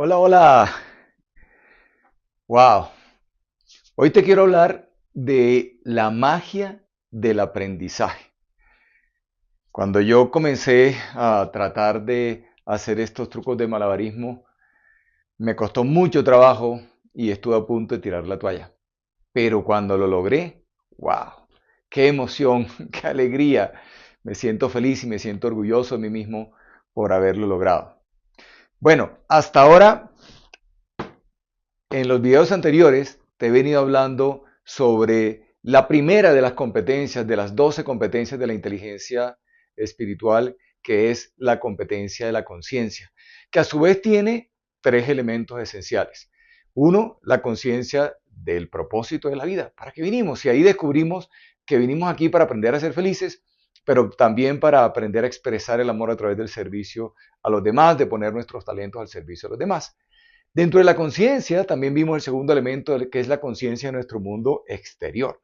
Hola, hola. Wow. Hoy te quiero hablar de la magia del aprendizaje. Cuando yo comencé a tratar de hacer estos trucos de malabarismo, me costó mucho trabajo y estuve a punto de tirar la toalla. Pero cuando lo logré, wow, qué emoción, qué alegría. Me siento feliz y me siento orgulloso de mí mismo por haberlo logrado. Bueno, hasta ahora en los videos anteriores te he venido hablando sobre la primera de las competencias, de las 12 competencias de la inteligencia espiritual, que es la competencia de la conciencia, que a su vez tiene tres elementos esenciales. Uno, la conciencia del propósito de la vida, para qué vinimos. Y ahí descubrimos que vinimos aquí para aprender a ser felices, pero también para aprender a expresar el amor a través del servicio a los demás, de poner nuestros talentos al servicio de los demás. Dentro de la conciencia también vimos el segundo elemento, que es la conciencia de nuestro mundo exterior.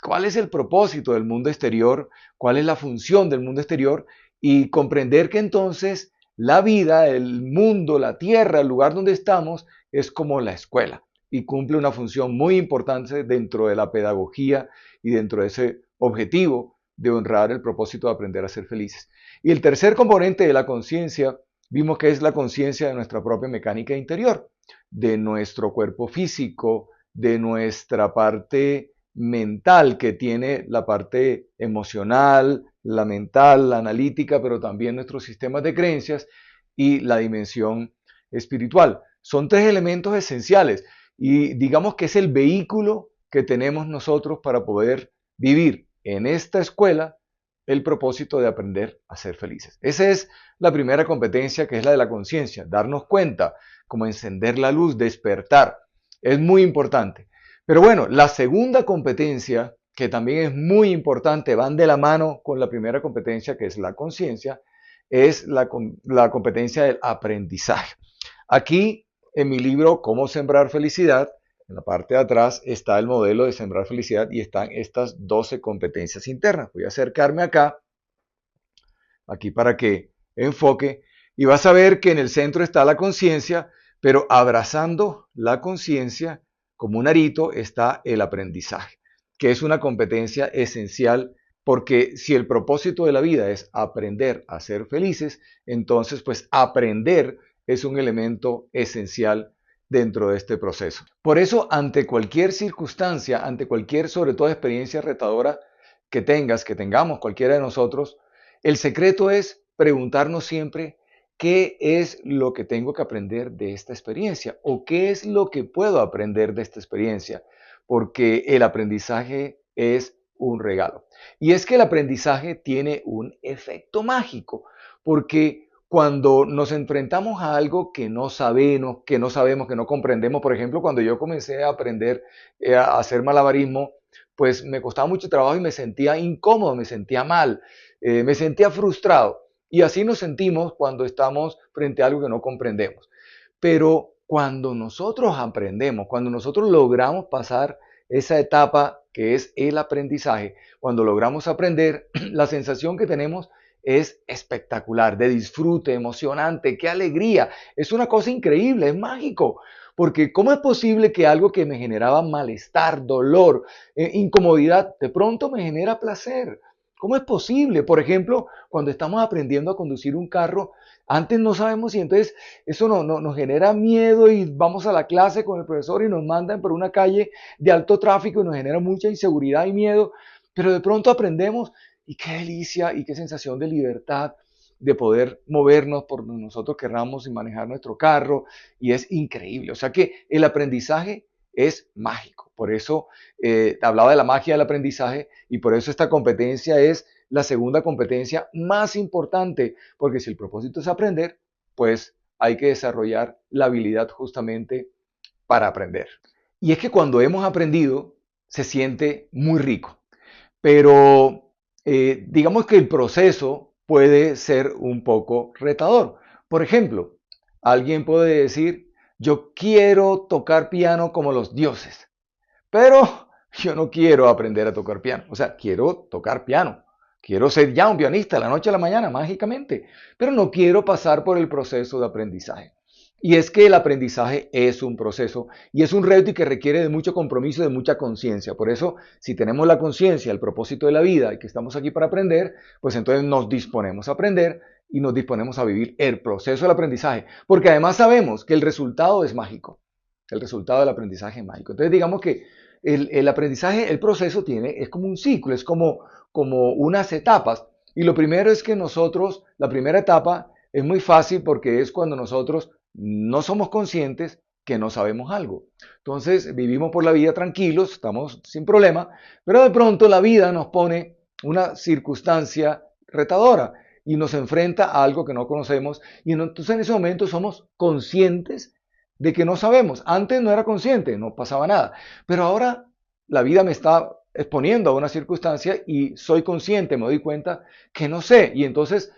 ¿Cuál es el propósito del mundo exterior? ¿Cuál es la función del mundo exterior? Y comprender que entonces la vida, el mundo, la tierra, el lugar donde estamos, es como la escuela y cumple una función muy importante dentro de la pedagogía y dentro de ese objetivo de honrar el propósito de aprender a ser felices. Y el tercer componente de la conciencia vimos que es la conciencia de nuestra propia mecánica interior, de nuestro cuerpo físico, de nuestra parte mental, que tiene la parte emocional, la mental, la analítica, pero también nuestros sistemas de creencias y la dimensión espiritual. Son tres elementos esenciales y digamos que es el vehículo que tenemos nosotros para poder vivir en esta escuela el propósito de aprender a ser felices. Esa es la primera competencia, que es la de la conciencia, darnos cuenta, como encender la luz, despertar. Es muy importante. Pero bueno, la segunda competencia, que también es muy importante, van de la mano con la primera competencia, que es la conciencia, es la competencia del aprendizaje. Aquí, en mi libro Cómo sembrar felicidad, en la parte de atrás está el modelo de sembrar felicidad y están estas 12 competencias internas. Voy a acercarme acá, aquí para que enfoque, y vas a ver que en el centro está la conciencia, pero abrazando la conciencia como un arito está el aprendizaje, que es una competencia esencial, porque si el propósito de la vida es aprender a ser felices, entonces pues aprender es un elemento esencial dentro de este proceso. Por eso, ante cualquier circunstancia, ante cualquier, sobre todo, experiencia retadora que tengamos cualquiera de nosotros, el secreto es preguntarnos siempre qué es lo que tengo que aprender de esta experiencia o qué es lo que puedo aprender de esta experiencia, porque el aprendizaje es un regalo. Y es que el aprendizaje tiene un efecto mágico, porque cuando nos enfrentamos a algo que no comprendemos, por ejemplo, cuando yo comencé a aprender a hacer malabarismo, pues me costaba mucho trabajo y me sentía incómodo, me sentía mal, me sentía frustrado. Y así nos sentimos cuando estamos frente a algo que no comprendemos. Pero cuando nosotros aprendemos, cuando nosotros logramos pasar esa etapa que es el aprendizaje, cuando logramos aprender, la sensación que tenemos es espectacular, de disfrute, emocionante, qué alegría. Es una cosa increíble, es mágico. Porque ¿cómo es posible que algo que me generaba malestar, dolor, incomodidad, de pronto me genera placer? ¿Cómo es posible? Por ejemplo, cuando estamos aprendiendo a conducir un carro, antes no sabemos si entonces eso nos genera miedo y vamos a la clase con el profesor y nos mandan por una calle de alto tráfico y nos genera mucha inseguridad y miedo, pero de pronto aprendemos y qué delicia y qué sensación de libertad de poder movernos por donde nosotros querramos y manejar nuestro carro y es increíble. O sea que el aprendizaje es mágico. Por eso hablaba de la magia del aprendizaje y por eso esta competencia es la segunda competencia más importante, porque si el propósito es aprender, pues hay que desarrollar la habilidad justamente para aprender. Y es que cuando hemos aprendido, se siente muy rico, pero digamos que el proceso puede ser un poco retador. Por ejemplo, alguien puede decir, yo quiero tocar piano como los dioses, pero yo no quiero aprender a tocar piano. O sea, quiero tocar piano. Quiero ser ya un pianista de la noche a la mañana, mágicamente. Pero no quiero pasar por el proceso de aprendizaje. Y es que el aprendizaje es un proceso y es un reto y que requiere de mucho compromiso y de mucha conciencia. Por eso, si tenemos la conciencia, el propósito de la vida y que estamos aquí para aprender, pues entonces nos disponemos a aprender y nos disponemos a vivir el proceso del aprendizaje. Porque además sabemos que el resultado es mágico. El resultado del aprendizaje es mágico. Entonces digamos que el aprendizaje, el proceso es como un ciclo, es como unas etapas. Y lo primero es que nosotros, la primera etapa es muy fácil porque es cuando nosotros no somos conscientes que no sabemos algo. Entonces vivimos por la vida tranquilos, estamos sin problema, pero de pronto la vida nos pone una circunstancia retadora y nos enfrenta a algo que no conocemos y entonces en ese momento somos conscientes de que no sabemos. Antes no era consciente, no pasaba nada, pero ahora la vida me está exponiendo a una circunstancia y soy consciente, me doy cuenta que no sé y entonces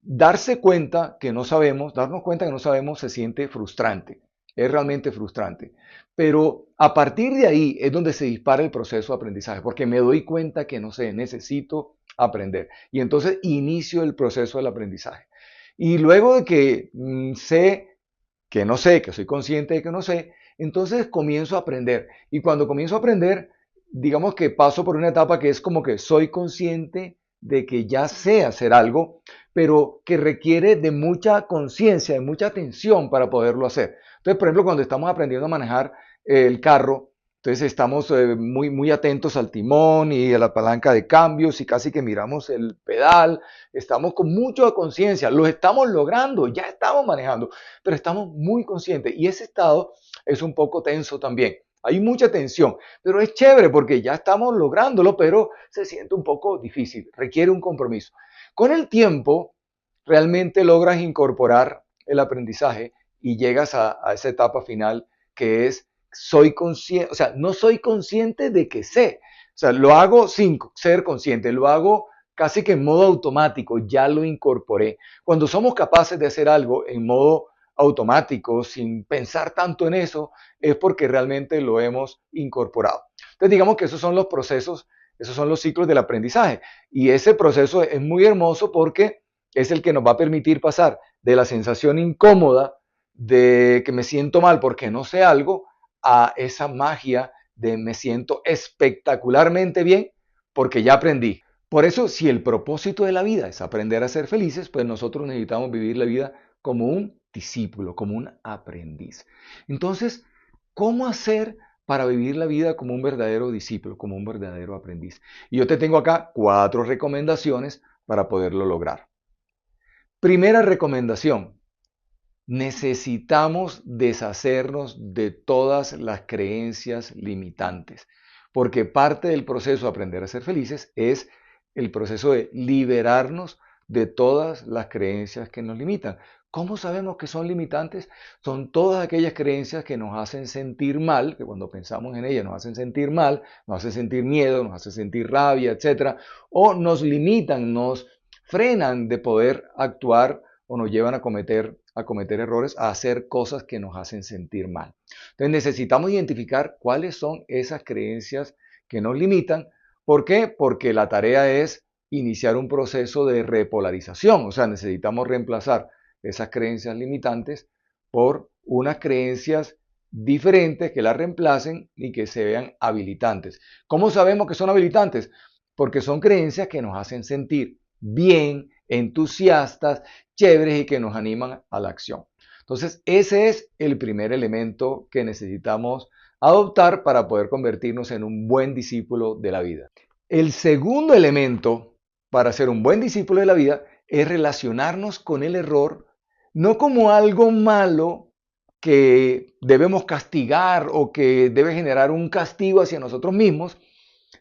darse cuenta que no sabemos, darnos cuenta que no sabemos se siente frustrante, es realmente frustrante. Pero a partir de ahí es donde se dispara el proceso de aprendizaje, porque me doy cuenta que no sé, necesito aprender. Y entonces inicio el proceso del aprendizaje. Y luego de que sé, que soy consciente de que no sé, entonces comienzo a aprender. Y cuando comienzo a aprender, digamos que paso por una etapa que es como que soy consciente de que ya sé hacer algo, pero que requiere de mucha conciencia, de mucha atención para poderlo hacer. Entonces, por ejemplo, cuando estamos aprendiendo a manejar el carro, entonces estamos muy atentos al timón y a la palanca de cambios y casi que miramos el pedal, estamos con mucha conciencia, lo estamos logrando, ya estamos manejando, pero estamos muy conscientes y ese estado es un poco tenso también. Hay mucha tensión, pero es chévere porque ya estamos lográndolo, pero se siente un poco difícil, requiere un compromiso. Con el tiempo, realmente logras incorporar el aprendizaje y llegas a esa etapa final que es soy consciente, o sea, no soy consciente de que sé, o sea, lo hago sin ser consciente, lo hago casi que en modo automático, ya lo incorporé. Cuando somos capaces de hacer algo en modo automático, sin pensar tanto en eso, es porque realmente lo hemos incorporado. Entonces, digamos que esos son los procesos, esos son los ciclos del aprendizaje. Y ese proceso es muy hermoso porque es el que nos va a permitir pasar de la sensación incómoda de que me siento mal porque no sé algo, a esa magia de me siento espectacularmente bien porque ya aprendí. Por eso, si el propósito de la vida es aprender a ser felices, pues nosotros necesitamos vivir la vida como un discípulo, como un aprendiz. Entonces, ¿cómo hacer para vivir la vida como un verdadero discípulo, como un verdadero aprendiz? Y yo te tengo acá 4 recomendaciones para poderlo lograr. Primera recomendación, necesitamos deshacernos de todas las creencias limitantes, porque parte del proceso de aprender a ser felices es el proceso de liberarnos de todas las creencias que nos limitan. ¿Cómo sabemos que son limitantes? Son todas aquellas creencias que nos hacen sentir mal, que cuando pensamos en ellas nos hacen sentir mal, nos hacen sentir miedo, nos hacen sentir rabia, etcétera, o nos limitan, nos frenan de poder actuar o nos llevan a cometer errores, a hacer cosas que nos hacen sentir mal. Entonces necesitamos identificar cuáles son esas creencias que nos limitan. ¿Por qué? Porque la tarea es iniciar un proceso de repolarización, o sea, necesitamos reemplazar esas creencias limitantes por unas creencias diferentes que las reemplacen y que se vean habilitantes. ¿Cómo sabemos que son habilitantes? Porque son creencias que nos hacen sentir bien, entusiastas, chéveres y que nos animan a la acción. Entonces, ese es el primer elemento que necesitamos adoptar para poder convertirnos en un buen discípulo de la vida. El segundo elemento para ser un buen discípulo de la vida es relacionarnos con el error no como algo malo que debemos castigar o que debe generar un castigo hacia nosotros mismos,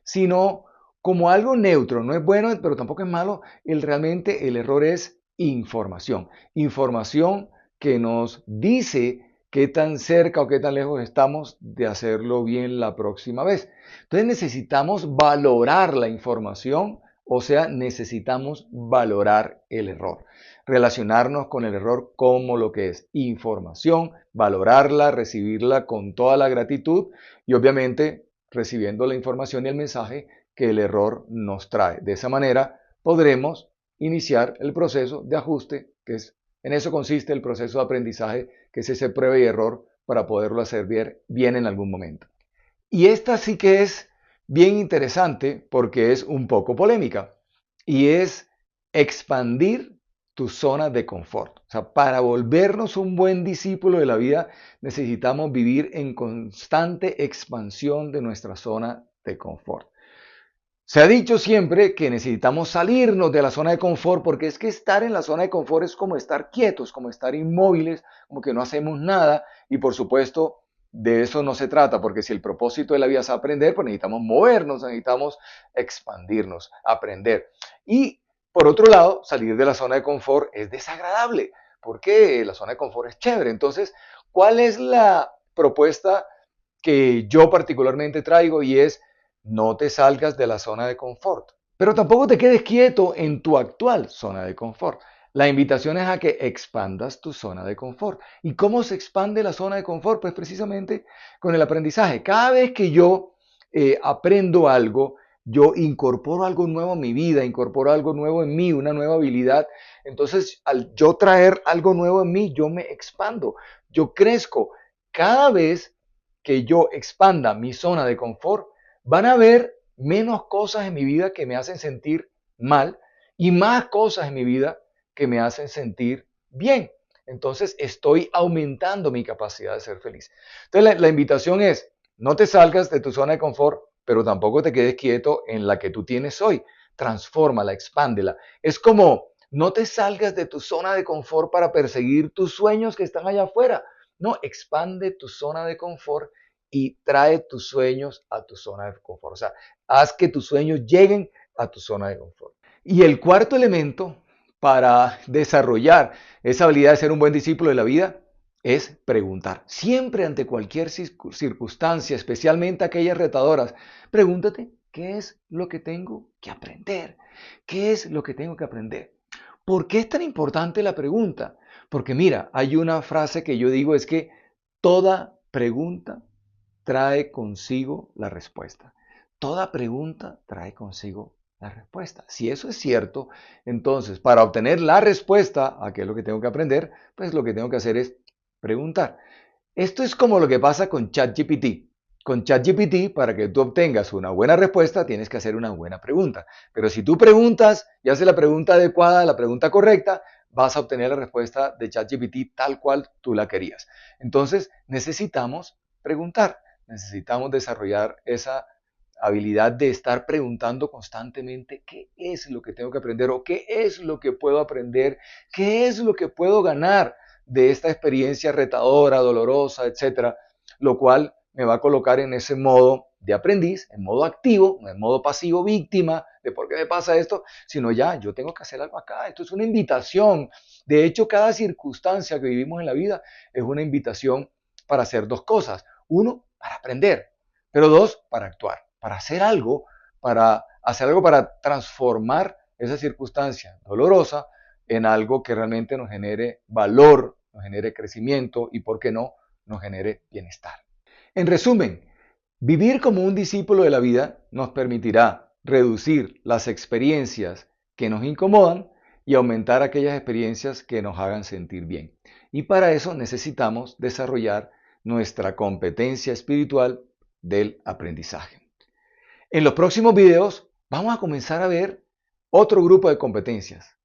sino como algo neutro. No es bueno, pero tampoco es malo. Realmente el error es información. Información que nos dice qué tan cerca o qué tan lejos estamos de hacerlo bien la próxima vez. Entonces necesitamos valorar la información, o sea, necesitamos valorar el error. Relacionarnos con el error como lo que es información, valorarla, recibirla con toda la gratitud y obviamente recibiendo la información y el mensaje que el error nos trae. De esa manera podremos iniciar el proceso de ajuste, que es en eso consiste el proceso de aprendizaje que es ese prueba y error para poderlo hacer bien en algún momento. Y esta sí que es bien interesante porque es un poco polémica y es expandir tu zona de confort. O sea, para volvernos un buen discípulo de la vida necesitamos vivir en constante expansión de nuestra zona de confort. Se ha dicho siempre que necesitamos salirnos de la zona de confort porque es que estar en la zona de confort es como estar quietos, como estar inmóviles, como que no hacemos nada y por supuesto de eso no se trata porque si el propósito de la vida es aprender, pues necesitamos movernos, necesitamos expandirnos, aprender. Y por otro lado, salir de la zona de confort es desagradable porque la zona de confort es chévere. Entonces, ¿cuál es la propuesta que yo particularmente traigo? Y es no te salgas de la zona de confort, pero tampoco te quedes quieto en tu actual zona de confort. La invitación es a que expandas tu zona de confort. ¿Y cómo se expande la zona de confort? Pues precisamente con el aprendizaje. Cada vez que yo aprendo algo, yo incorporo algo nuevo a mi vida, incorporo algo nuevo en mí, una nueva habilidad. Entonces, al yo traer algo nuevo en mí, yo me expando, yo crezco. Cada vez que yo expanda mi zona de confort, van a haber menos cosas en mi vida que me hacen sentir mal y más cosas en mi vida que me hacen sentir bien. Entonces estoy aumentando mi capacidad de ser feliz. Entonces la invitación es, no te salgas de tu zona de confort, pero tampoco te quedes quieto en la que tú tienes hoy. Transfórmala, expándela. Es como, no te salgas de tu zona de confort para perseguir tus sueños que están allá afuera. No, expande tu zona de confort y trae tus sueños a tu zona de confort. O sea, haz que tus sueños lleguen a tu zona de confort. Y el cuarto elemento para desarrollar esa habilidad de ser un buen discípulo de la vida es preguntar. Siempre ante cualquier circunstancia, especialmente aquellas retadoras, pregúntate, ¿qué es lo que tengo que aprender? ¿Qué es lo que tengo que aprender? ¿Por qué es tan importante la pregunta? Porque mira, hay una frase que yo digo, es que toda pregunta trae consigo la respuesta. Toda pregunta trae consigo la respuesta. Si eso es cierto, entonces para obtener la respuesta a qué es lo que tengo que aprender, pues lo que tengo que hacer es preguntar. Esto es como lo que pasa con ChatGPT. Con ChatGPT, para que tú obtengas una buena respuesta, tienes que hacer una buena pregunta. Pero si tú preguntas y haces la pregunta adecuada, la pregunta correcta, vas a obtener la respuesta de ChatGPT tal cual tú la querías. Entonces, necesitamos preguntar. Necesitamos desarrollar esa habilidad de estar preguntando constantemente qué es lo que tengo que aprender o qué es lo que puedo aprender, qué es lo que puedo ganar de esta experiencia retadora, dolorosa, etcétera, lo cual me va a colocar en ese modo de aprendiz, en modo activo, no en modo pasivo, víctima de por qué me pasa esto, sino ya, yo tengo que hacer algo acá. Esto es una invitación. De hecho, cada circunstancia que vivimos en la vida es una invitación para hacer dos cosas. Uno, para aprender, pero dos, para actuar, para hacer algo para transformar esa circunstancia dolorosa en algo que realmente nos genere valor, nos genere crecimiento y, ¿por qué no?, nos genere bienestar. En resumen, vivir como un discípulo de la vida nos permitirá reducir las experiencias que nos incomodan y aumentar aquellas experiencias que nos hagan sentir bien. Y para eso necesitamos desarrollar nuestra competencia espiritual del aprendizaje. En los próximos videos vamos a comenzar a ver otro grupo de competencias,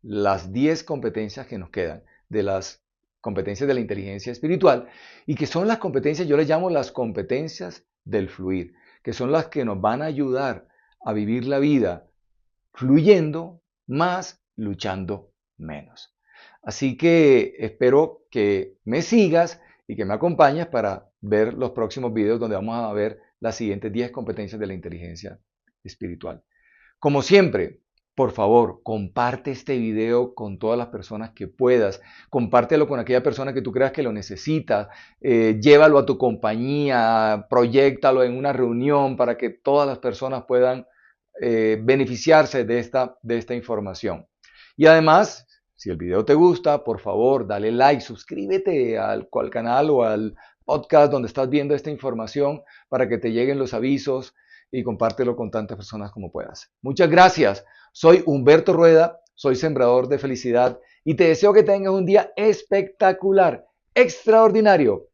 las 10 competencias que nos quedan de las competencias de la inteligencia espiritual y que son las competencias, yo les llamo las competencias del fluir, que son las que nos van a ayudar a vivir la vida fluyendo más, luchando menos. Así que espero que me sigas y que me acompañes para ver los próximos videos donde vamos a ver las siguientes 10 competencias de la inteligencia espiritual. Como siempre, por favor, comparte este video con todas las personas que puedas. Compártelo con aquella persona que tú creas que lo necesita. Llévalo a tu compañía, proyéctalo en una reunión para que todas las personas puedan beneficiarse de esta información. Y además, si el video te gusta, por favor, dale like, suscríbete al canal o al podcast donde estás viendo esta información para que te lleguen los avisos y compártelo con tantas personas como puedas. Muchas gracias. Soy Humberto Rueda, soy sembrador de felicidad y te deseo que tengas un día espectacular. extraordinario.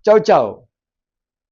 Chao, chao.